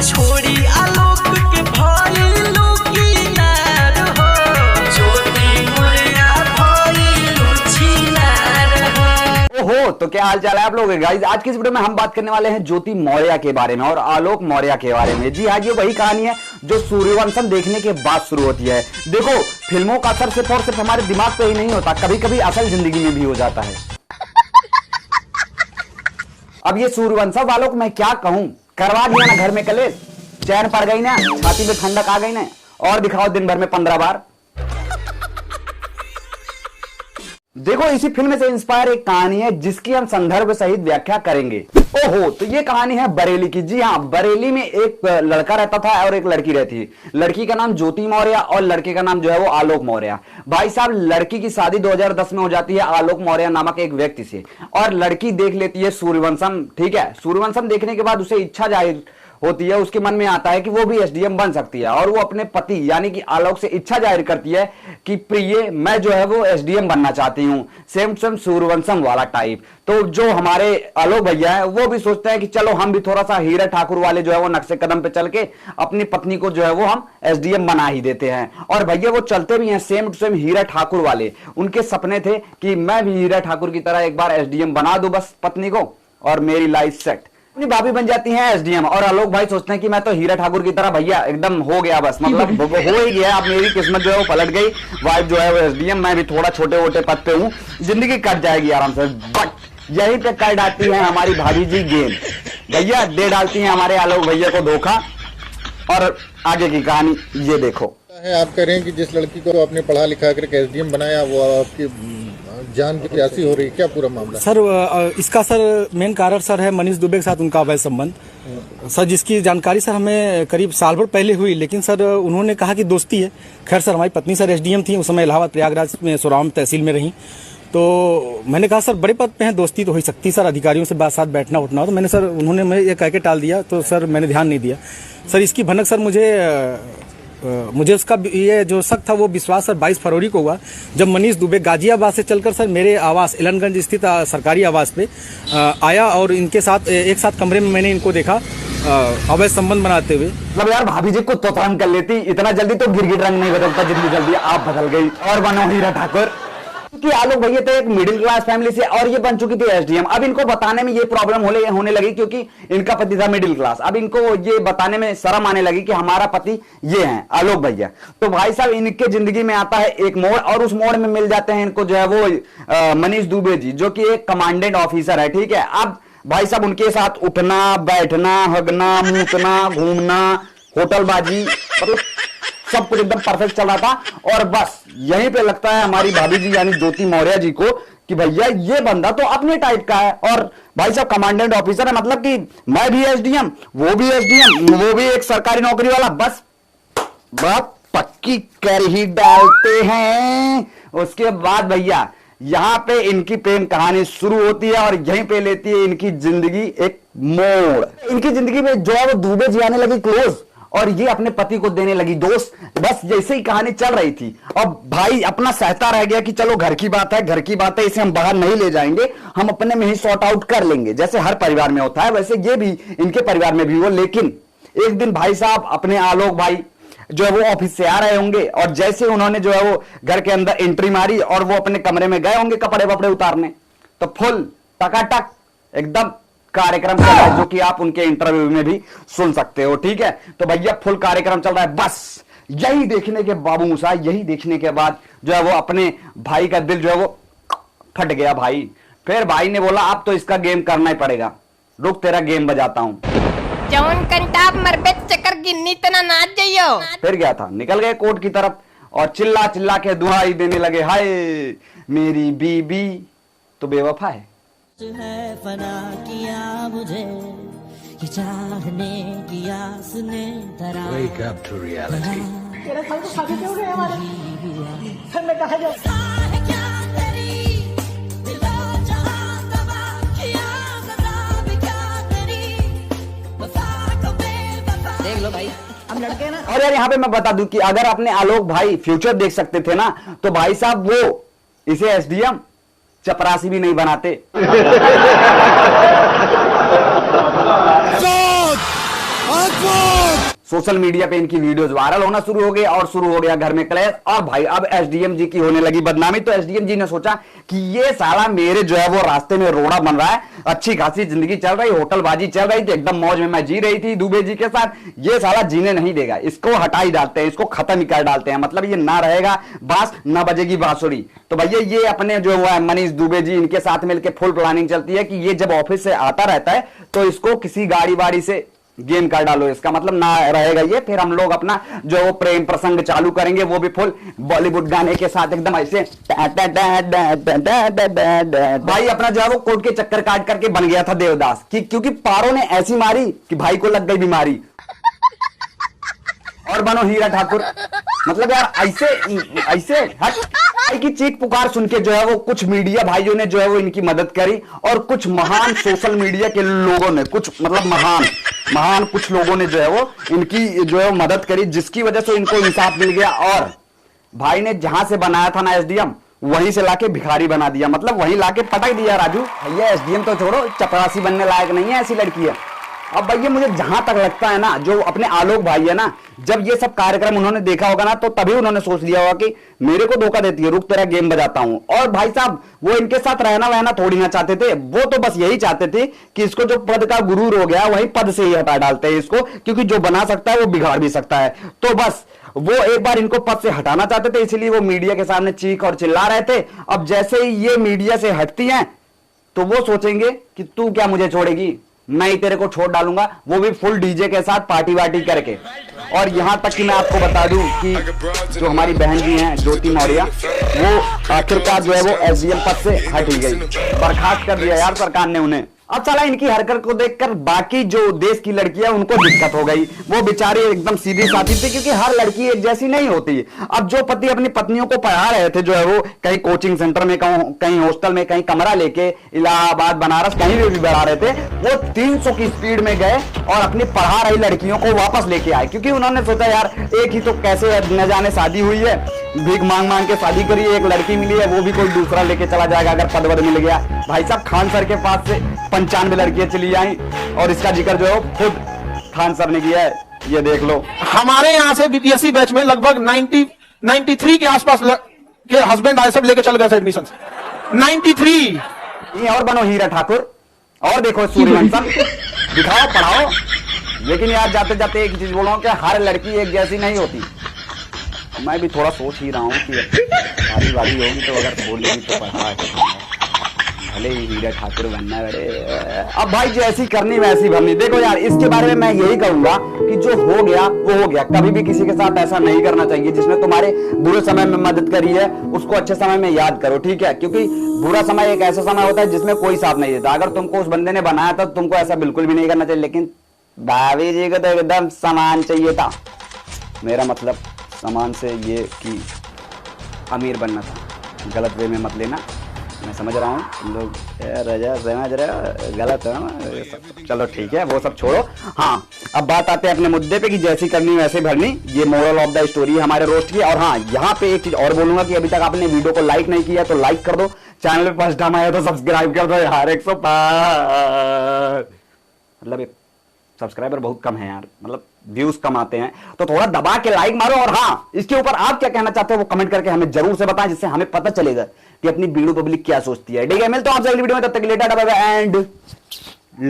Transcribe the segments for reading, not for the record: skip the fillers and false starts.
छोड़ी आलोक के भइलू किनार हो, ज्योति मोरिया भइलू छिनार हो। ओहो, तो क्या हाल चाल है आप लोग गाइस। आज की इस वीडियो में हम बात करने वाले हैं ज्योति मौर्य के बारे में और आलोक मौर्य के बारे में। जी हाँ, ये वही कहानी है जो सूर्यवंशम देखने के बाद शुरू होती है। देखो, फिल्मों का असर सिर्फ और सिर्फ हमारे दिमाग पे ही नहीं होता, कभी कभी असल जिंदगी में भी हो जाता है। अब ये सूर्यवंशम वालों को मैं क्या कहूं, करवा दिया ना घर में कलेश, चैन पड़ गई ना, छाती में ठंडक आ गई ना, और दिखाओ दिन भर में 15 बार। देखो, इसी फिल्म से इंस्पायर एक कहानी है जिसकी हम संदर्भ सहित व्याख्या करेंगे। ओहो, तो ये कहानी है बरेली की। जी हाँ, बरेली में एक लड़का रहता था और एक लड़की रहती थी। लड़की का नाम ज्योति मौर्य और लड़के का नाम जो है वो आलोक मौर्य। भाई साहब, लड़की की शादी 2010 में हो जाती है आलोक मौर्य नामक एक व्यक्ति से, और लड़की देख लेती है सूर्यवंशम। ठीक है, सूर्यवंशम देखने के बाद उसे इच्छा जाहिर होती है, उसके मन में आता है कि वो भी एसडीएम बन सकती है, और वो अपने पति यानी कि आलोक से इच्छा जाहिर करती है कि प्रिय, मैं जो है वो एसडीएम बनना चाहती हूँ, सेम सेम सूर्यवंशम वाला टाइप। तो जो हमारे आलोक भैया है वो भी सोचते हैं कि चलो हम भी थोड़ा सा हीरा ठाकुर वाले जो है वो नक्शे कदम पे चल के अपनी पत्नी को जो है वो हम एसडीएम बना ही देते हैं। और भैया वो चलते भी हैं सेम टू सेम हीरा ठाकुर वाले। उनके सपने थे कि मैं भी हीरा ठाकुर की तरह एक बार एसडीएम बना दूं बस पत्नी को, और मेरी लाइफ सेट। अपनी भाभी बन जाती है एसडीएम, और आलोक भाई सोचते हैं कि मैं तो हीरा ठाकुर की तरह भैया एकदम हो गया, बस मतलब हो ही गया, अब मेरी किस्मत जो है वो पलट गई, वाइफ जो है वो एसडीएम, मैं भी थोड़ा छोटे मोटे पद पे हूँ, जिंदगी कट जाएगी आराम से। बट यही पे कर डालती है हमारी भाभी जी गेम। भैया दे डालती है हमारे आलोक भैया को धोखा, और आगे की कहानी ये देखो। आप कह रहे हैं कि जिस लड़की को आपने पढ़ा लिखा करके एसडीएम बनाया वो आपकी जान की प्यासी हो रही है, क्या पूरा मामला? सर, इसका सर मेन कारण सर है मनीष दुबे के साथ उनका अवैध संबंध सर, जिसकी जानकारी सर हमें करीब साल भर पहले हुई, लेकिन सर उन्होंने कहा कि दोस्ती है। खैर सर, हमारी पत्नी सर एसडीएम थी, उस समय इलाहाबाद प्रयागराज में सोराम तहसील में रही। तो मैंने कहा सर बड़े पद पे हैं, दोस्ती तो हो ही सकती सर, अधिकारियों से बात साथ बैठना उठना हो। तो मैंने सर, उन्होंने मैं ये कह के टाल दिया, तो सर मैंने ध्यान नहीं दिया। सर इसकी भनक सर मुझे उसका ये जो शक था वो विश्वास सर 22 फरवरी को हुआ, जब मनीष दुबे गाजियाबाद से चलकर सर मेरे आवास एलनगंज स्थित सरकारी आवास पे आया, और इनके साथ एक साथ कमरे में मैंने इनको देखा अवैध संबंध बनाते हुए। मतलब यार, भाभी जी को तो कर लेती, इतना जल्दी तो गिरगिट रंग नहीं बदलता जितनी जल्दी आप बदल गई और बनो हीरा ठाकुर। कि आलोक भैया थे एक मिडिल क्लास फैमिली से, और ये बन चुकी थी एसडीएम। अब इनको बताने में ये प्रॉब्लम होने लगी क्योंकि इनका पति था मिडिल क्लास। अब इनको ये बताने में शर्म आने लगी कि हमारा पति ये हैं आलोक भैया। तो भाई साहब, इनके जिंदगी में आता है एक मोड़, और उस मोड़ में मिल जाते हैं इनको जो है वो मनीष दुबे जी, जो कि एक कमांडेंट ऑफिसर है। ठीक है, अब भाई साहब उनके साथ उठना बैठना, हगना मूतना, घूमना, होटलबाजी, मतलब सब कुछ एकदम परफेक्ट चल रहा था। और बस यहीं पे लगता है हमारी भाभी जी यानी ज्योति मौर्य जी को कि भैया ये बंदा तो अपने टाइप का है, और भाई साहब कमांडेंट ऑफिसर है, मतलब कि मैं भी एसडीएम, वो भी एसडीएम, वो भी एक सरकारी नौकरी वाला, बस बात पक्की कर ही डालते हैं। उसके बाद भैया यहां पे इनकी प्रेम कहानी शुरू होती है, और यहीं पे लेती है इनकी जिंदगी एक मोड़। इनकी जिंदगी में जो है वो दुबे जी आने लगी क्लोज, और ये अपने पति को देने लगी दोस्त। बस जैसे ही कहानी चल रही थी, अब भाई अपना सहता रह गया कि चलो घर की बात है, घर की बात है, इसे हम बाहर नहीं ले जाएंगे, हम अपने में ही सॉर्ट आउट कर लेंगे। जैसे हर परिवार में होता है वैसे ये भी इनके परिवार में भी हो। लेकिन एक दिन भाई साहब अपने आलोक भाई जो है वो ऑफिस से आ रहे होंगे, और जैसे उन्होंने जो है वो घर के अंदर एंट्री मारी और वो अपने कमरे में गए होंगे कपड़े वपड़े उतारने, तो फुल टकाटक एकदम कार्यक्रम चल रहा है, जो कि आप उनके इंटरव्यू में भी सुन सकते हो। ठीक है, तो भैया फुल कार्यक्रम चल रहा है। बस यही देखने के बाबू मूसा, यही देखने के बाद जो है वो अपने भाई का दिल जो है वो फट गया भाई। फिर भाई ने बोला अब तो इसका गेम करना ही पड़ेगा, रुक तेरा गेम बजाता हूं। जौन कंटाप मरबे चक्कर गिन्नी तना नाच जाइयो। फिर क्या था, निकल गए कोर्ट की तरफ और चिल्ला चिल्ला के दुहाई देने लगे, हाय मेरी बीबी तो बेवफा है। फना किया मुझे ये चाहने की आस ने धरा। Wake up to reality. तेरा साल तो शादी क्यों गए हमारे? फिर मैं कहा देख लो भाई, हम लड़के ना। और यार यहाँ पे मैं बता दूं कि अगर अपने आलोक भाई फ्यूचर देख सकते थे ना, तो भाई साहब वो इसे एसडीएम चपरासी भी नहीं बनाते। आग सोशल मीडिया पे इनकी वीडियोस वायरल होना शुरू हो गए और शुरू हो गया घर में क्लैश। और भाई अब एसडीएम जी की होने लगी बदनामी। तो एसडीएम जी ने सोचा कि ये साला मेरे जो है वो रास्ते में रोड़ा बन रहा है, अच्छी खासी जिंदगी चल रही, होटलबाजी चल रही थी, एकदम मौज में मैं जी रही थी दुबे जी के साथ, ये साला जीने नहीं देगा, इसको हटा ही डालते हैं, इसको खत्म ही कर डालते हैं। मतलब ये ना रहेगा बांस ना बजेगी बांसुरी। तो भैया ये अपने जो है मनीष दुबे जी इनके साथ मिलकर फुल प्लानिंग चलती है कि ये जब ऑफिस से आता रहता है तो इसको किसी गाड़ी वाड़ी से गेम कर डालो, इसका मतलब ना रहेगा ये। फिर हम लोग अपना जो वो प्रेम प्रसंग चालू करेंगे, वो भी फुल बॉलीवुड गाने के साथ एकदम ऐसे भाई अपना जो है वो कोर्ट के चक्कर काट करके बन गया था देवदास की, क्योंकि पारो ने ऐसी मारी कि भाई को लग गई बीमारी और बनो हीरा ठाकुर। मतलब यार ऐसे ऐसे हट भाई की चीख पुकार सुन के जो है वो कुछ मीडिया भाइयों ने जो है वो इनकी मदद करी और कुछ महान सोशल मीडिया के लोगों ने, कुछ मतलब महान कुछ लोगों ने जो है वो इनकी जो है मदद करी, जिसकी वजह से इनको इंसाफ मिल गया। और भाई ने जहां से बनाया था ना एसडीएम, वहीं से लाके भिखारी बना दिया, मतलब वहीं लाके पटक दिया। राजू भैया एसडीएम तो छोड़ो, चपरासी बनने लायक नहीं है ऐसी लड़की है। अब भैया मुझे जहां तक लगता है ना, जो अपने आलोक भाई है ना, जब ये सब कार्यक्रम उन्होंने देखा होगा ना, तो तभी उन्होंने सोच लिया होगा कि मेरे को धोखा देती है, रुक तेरा गेम बजाता हूं। और भाई साहब वो इनके साथ रहना वहना थोड़ी ना चाहते थे, वो तो बस यही चाहते थे कि इसको जो पद का गुरूर हो गया वही पद से ही हटा डालते हैं इसको, क्योंकि जो बना सकता है वो बिगाड़ भी सकता है। तो बस वो एक बार इनको पद से हटाना चाहते थे, इसीलिए वो मीडिया के सामने चीख और चिल्ला रहे थे। अब जैसे ही ये मीडिया से हटती हैं तो वो सोचेंगे कि तू क्या मुझे छोड़ेगी, मैं ही तेरे को छोड़ डालूंगा, वो भी फुल डीजे के साथ पार्टी वार्टी करके। और यहां तक कि मैं आपको बता दूं कि जो हमारी बहन जी हैं ज्योति मौर्य, वो आखिरकार जो है वो एसडीएम पद से हट ही गई, बर्खास्त कर दिया यार सरकार ने उन्हें। अब साला इनकी हरकत को देखकर बाकी जो देश की लड़कियां उनको दिक्कत हो गई, वो बेचारी एकदम सीधी साधी थी, क्योंकि हर लड़की एक जैसी नहीं होती। अब जो पति अपनी पत्नियों को पढ़ा रहे थे जो है वो कहीं कोचिंग सेंटर में, कहीं हॉस्टल में, कहीं कमरा लेके इलाहाबाद बनारस कहीं भी बढ़ा रहे थे, वो 300 की स्पीड में गए और अपनी पढ़ा रही लड़कियों को वापस लेके आए, क्योंकि उन्होंने सोचा यार एक ही तो कैसे न जाने शादी हुई है, भीख मांग मांग के शादी करी, एक लड़की मिली है, वो भी कोई दूसरा लेके चला जाएगा अगर पद वद मिल गया। भाई साहब खान सर के पास से 95 लड़कियां चली आई और इसका जिक्र जो है खुद खान सर ने किया है, ये देख लो। हमारे यहाँ से बीपीएससी बैच में लगभग 93 के आसपास के हस्बैंड आए, सब लेके चल गए एडमिशन 93। और बनो हीरा ठाकुर और देखो सूर्यवंशम, दिखाओ पढ़ाओ। लेकिन यार जाते जाते एक चीज बोलो कि हर लड़की एक जैसी नहीं होती। मैं भी थोड़ा सोच ही रहा हूँ कि शादी वादी होगी तो अगर बोलेगी तो पढ़ा भले ही हीरा ठाकुर बनना बड़े। अब भाई जैसी करनी वैसी भरनी। देखो यार इसके बारे में मैं यही कहूंगा कि जो हो गया वो हो गया, कभी भी किसी के साथ ऐसा नहीं करना चाहिए। जिसने तुम्हारे बुरे समय में मदद करी है उसको अच्छे समय में याद करो, ठीक है, क्योंकि बुरा समय एक ऐसा समय होता है जिसमें कोई साथ नहीं देता। अगर तुमको उस बंदे ने बनाया था तो तुमको ऐसा बिल्कुल भी नहीं करना चाहिए। लेकिन भाभी जी को तो एकदम सामान चाहिए था, मेरा मतलब सामान से ये कि अमीर बनना था। गलत वे में मत लेना, मैं समझ रहा हूँ तुम लोग रजा समझ रहे हो, गलत है ना। चलो ठीक है वो सब छोड़ो। हाँ अब बात आते हैं अपने मुद्दे पे कि जैसी करनी वैसे भरनी। ये मोरल ऑफ द स्टोरी है हमारे रोस्ट की। और हाँ यहाँ पे एक चीज और बोलूंगा कि अभी तक आपने वीडियो को लाइक नहीं किया तो लाइक कर दो, चैनल पे फर्स्ट टाइम आया तो सब्सक्राइब कर दो यार। 105 मतलब सब्सक्राइबर बहुत कम है यार, मतलब व्यूज कम आते हैं, तो थोड़ा दबा के लाइक मारो। और हाँ इसके ऊपर आप क्या कहना चाहते हो वो कमेंट करके हमें जरूर से बताएं, जिससे हमें पता चलेगा कि अपनी बीड़ू पब्लिक क्या सोचती है। ठीक है, मिलता हूं आपसे अगली वीडियो में, तब तक के लिए tata bye bye and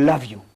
love you.